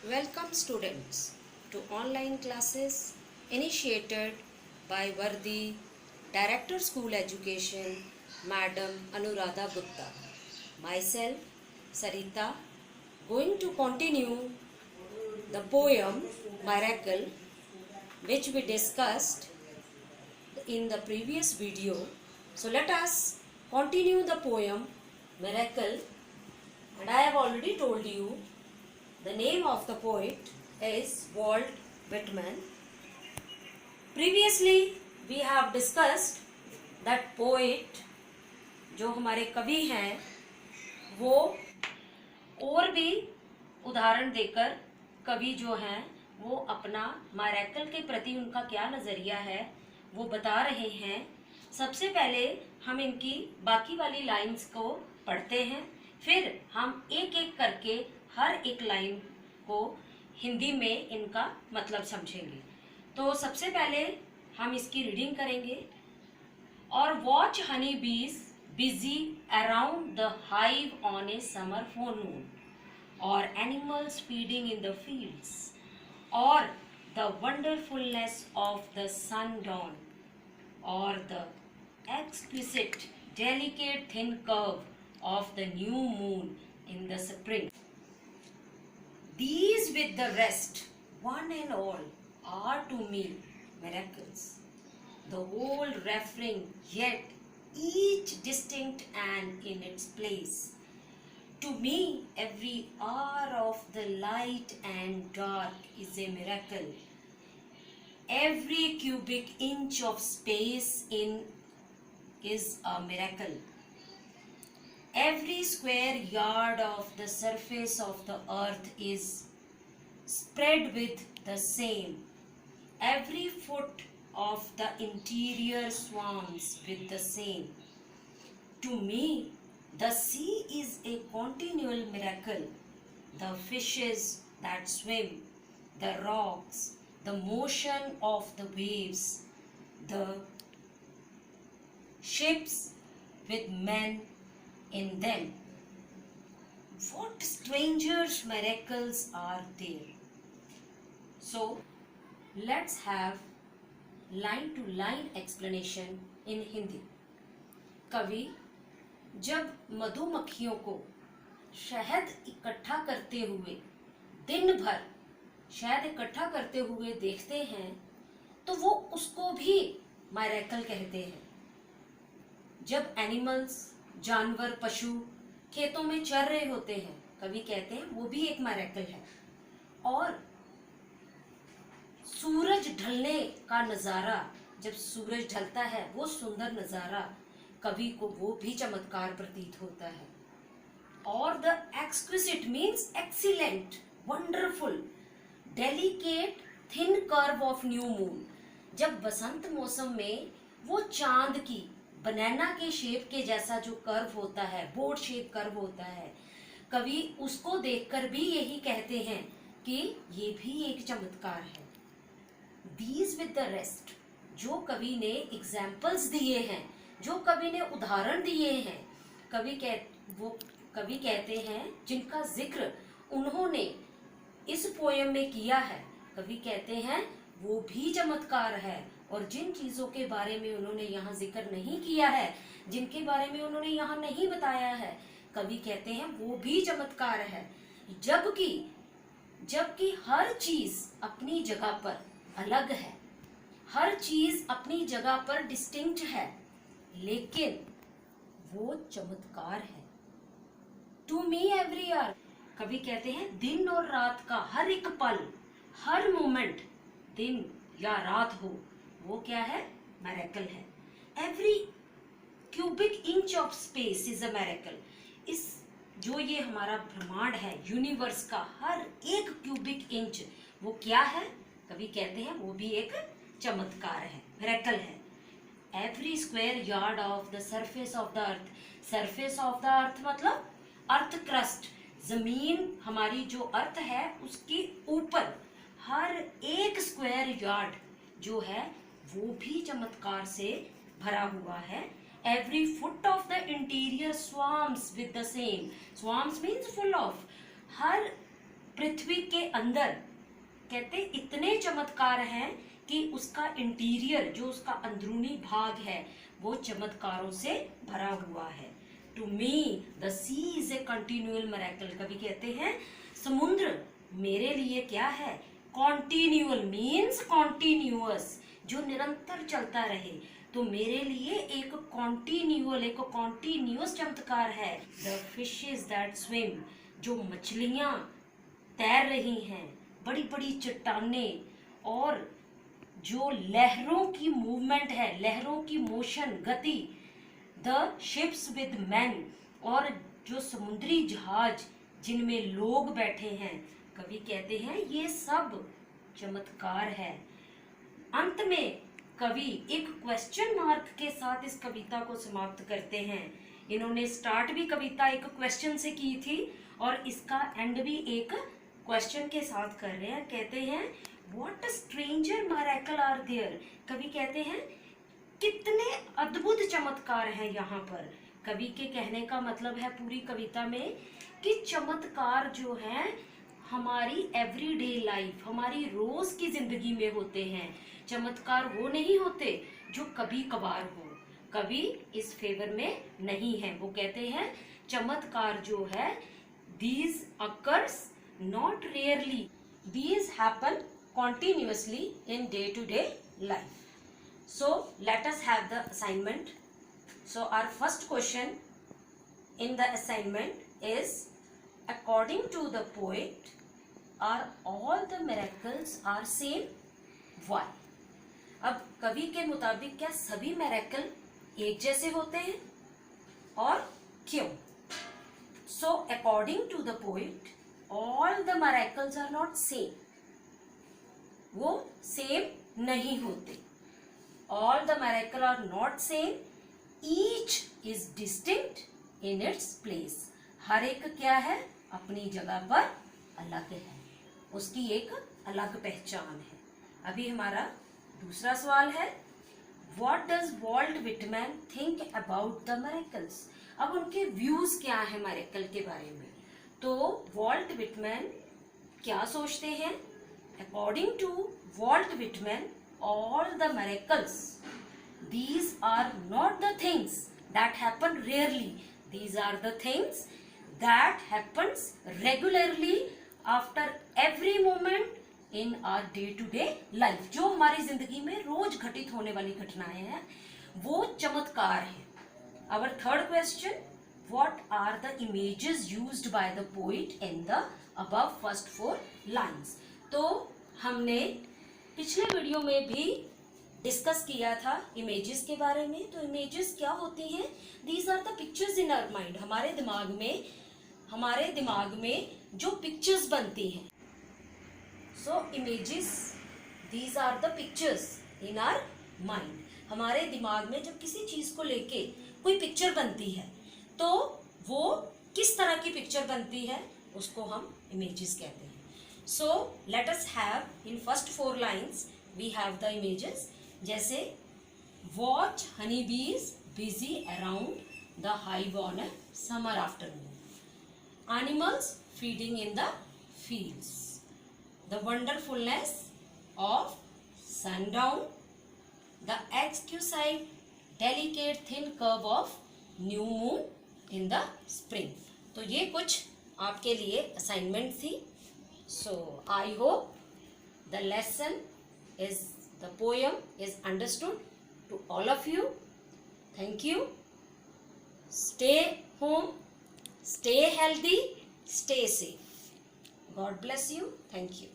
Welcome students to online classes initiated by Vardi Director School Education Madam Anuradha Gupta. Myself Sarita going to continue the poem Miracle which we discussed in the previous video. So let us continue the poem Miracle, and I have already told you the name of the poet is Walt Whitman. Previously we have discussed that poet जो हमारे कवि हैं वो और भी उदाहरण देकर कवि जो हैं वो अपना मिरेकल के प्रति उनका क्या नज़रिया है वो बता रहे हैं। सबसे पहले हम इनकी बाकी वाली लाइंस को पढ़ते हैं, फिर हम एक एक करके हर एक लाइन को हिंदी में इनका मतलब समझेंगे। तो सबसे पहले हम इसकी रीडिंग करेंगे। और वॉच हनी बीज busy around the hive on A summer forenoon, or animals feeding in the fields, or the wonderfulness of the sundawn, or the exquisite, delicate, thin curve of the new moon in the spring. These with the rest, one and all, are to me miracles, the whole referring, yet each distinct and in its place. To me, every hour of the light and dark is a miracle. Every cubic inch of space in is a miracle. Every square yard of the surface of the earth is spread with the same. Every foot of the interior swarms with the same. To me, the sea is a continual miracle. The fishes that swim, the rocks, the motion of the waves, the ships with men in them. What strangers miracles are there? So, let's have line to line explanation in Hindi. कवि जब मधुमक्खियों को शहद इकट्ठा करते हुए दिन भर शहद इकट्ठा करते हुए देखते हैं तो वो उसको भी मिरेकल कहते हैं। जब एनिमल्स जानवर पशु खेतों में चर रहे होते हैं कवि कहते हैं वो भी एक मिरेकल है। और सूरज ढलने का नज़ारा, जब सूरज ढलता है वो सुंदर नज़ारा कवि को वो भी चमत्कार प्रतीत होता है। और the exquisite means excellent, wonderful, delicate, thin curve of new moon, जब बसंत मौसम में वो चांद की बनाना के शेप के जैसा जो कर्व होता है, बोर्ड शेप कर्व होता है, कवि उसको देखकर भी यही कहते हैं कि ये भी एक चमत्कार है। These with the rest, जो कवि ने एग्जाम्पल्स दिए हैं, जो कवि ने उदाहरण दिए हैं, कवि कहते हैं जिनका जिक्र उन्होंने इस पोयम में किया है, कवि कहते हैं वो भी चमत्कार है। और जिन चीज़ों के बारे में उन्होंने यहाँ जिक्र नहीं किया है, जिनके बारे में उन्होंने यहाँ नहीं बताया है, कवि कहते हैं वो भी चमत्कार है। जबकि हर चीज़ अपनी जगह पर अलग है, हर चीज अपनी जगह पर डिस्टिंक्ट है, लेकिन वो चमत्कार है। टू मी एवरी आवर, कवि कहते हैं दिन और रात का हर एक पल, हर मोमेंट, दिन या रात हो, वो क्या है? मिरेकल है। Every cubic inch of space is a miracle. इस जो ये हमारा ब्रह्मांड है, यूनिवर्स का हर एक क्यूबिक इंच वो क्या है? कवि कहते हैं वो भी एक चमत्कार है, मिरेकल है। Every square yard of the surface of the earth, surface of the earth मतलब अर्थ क्रस्ट, जमीन हमारी जो अर्थ है उसके ऊपर हर एक स्क्वायर यार्ड जो है वो भी चमत्कार से भरा हुआ है। Every foot of the interior swarms with the same, swarms means full of, हर पृथ्वी के अंदर कहते इतने चमत्कार हैं कि उसका इंटीरियर, जो उसका अंदरूनी भाग है, वो चमत्कारों से भरा हुआ है। To me the sea is a continual miracle. कवि कहते हैं समुद्र मेरे लिए क्या है? कॉन्टिन्यूअल मीन्स कॉन्टिन्यूअस, जो निरंतर चलता रहे। तो मेरे लिए एक कॉन्टिन्यूअस चमत्कार है। द फिशेस दैट स्विम, जो मछलियां तैर रही हैं, बड़ी बड़ी चट्टानें, और जो लहरों की मूवमेंट है, लहरों की मोशन, गति। द शिप्स विद मैन, और जो समुद्री जहाज जिनमें लोग बैठे हैं। कवि कहते हैं ये सब चमत्कार है। अंत में कवि एक क्वेश्चन मार्क के साथ इस कविता को समाप्त करते हैं। इन्होंने स्टार्ट भी कविता एक क्वेश्चन से की थी और इसका एंड भी एक क्वेश्चन के साथ कर रहे हैं। कहते हैं what stranger miracle are there. कवि कहते हैं कितने अद्भुत चमत्कार हैं यहाँ पर। कवि के कहने का मतलब है पूरी कविता में कि चमत्कार जो हैं हमारी एवरीडे लाइफ, हमारी रोज की जिंदगी में होते हैं। चमत्कार वो नहीं होते जो कभी कभार हो। कवि इस फेवर में नहीं है। वो कहते हैं चमत्कार जो है these occurs not rarely, these happen continuously in day to day life. So let us have the assignment. So our first question in the assignment is, according to the poet, are all the miracles are same? Why? अब कवि के मुताबिक क्या सभी miracle एक जैसे होते हैं और क्यों? So according to the poet, all the miracles are not same. वो सेम नहीं होते। All the miracles are not same. Each is distinct in its place. हर एक क्या है? अपनी जगह पर अलग है, उसकी एक अलग पहचान है। अभी हमारा दूसरा सवाल है, What does Walt Whitman think about the miracles? अब उनके व्यूज क्या है मिरेकल के बारे में? तो वॉल्ट विटमैन क्या सोचते हैं? According to Walt Whitman, all the miracles, these are not the things that happen rarely. These are the things that happens regularly after every moment in our day to day life. जो हमारी जिंदगी में रोज घटित होने वाली घटनाएं हैं वो चमत्कार है। Our third question, what are the images used by the poet in the above first four lines? तो हमने पिछले वीडियो में भी डिस्कस किया था इमेजेस के बारे में। तो इमेजेस क्या होती हैं? These are the pictures in our mind. हमारे दिमाग में जो पिक्चर्स बनती हैं। So images, these are the pictures in our mind. हमारे दिमाग में जब किसी चीज को लेके कोई पिक्चर बनती है तो वो किस तरह की पिक्चर बनती है उसको हम इमेजेस कहते हैं। So let us have in first four lines we have the images. जैसे watch honeybees busy around the hive on a summer afternoon. Animals feeding in the fields. The wonderfulness of sundown. The exquisite, delicate, thin curve of new moon in the spring. तो ये कुछ आपके लिए assignment थी। So I hope the lesson is, the poem is understood to all of you. Thank you. Stay home, stay healthy, stay safe. God bless you. Thank you.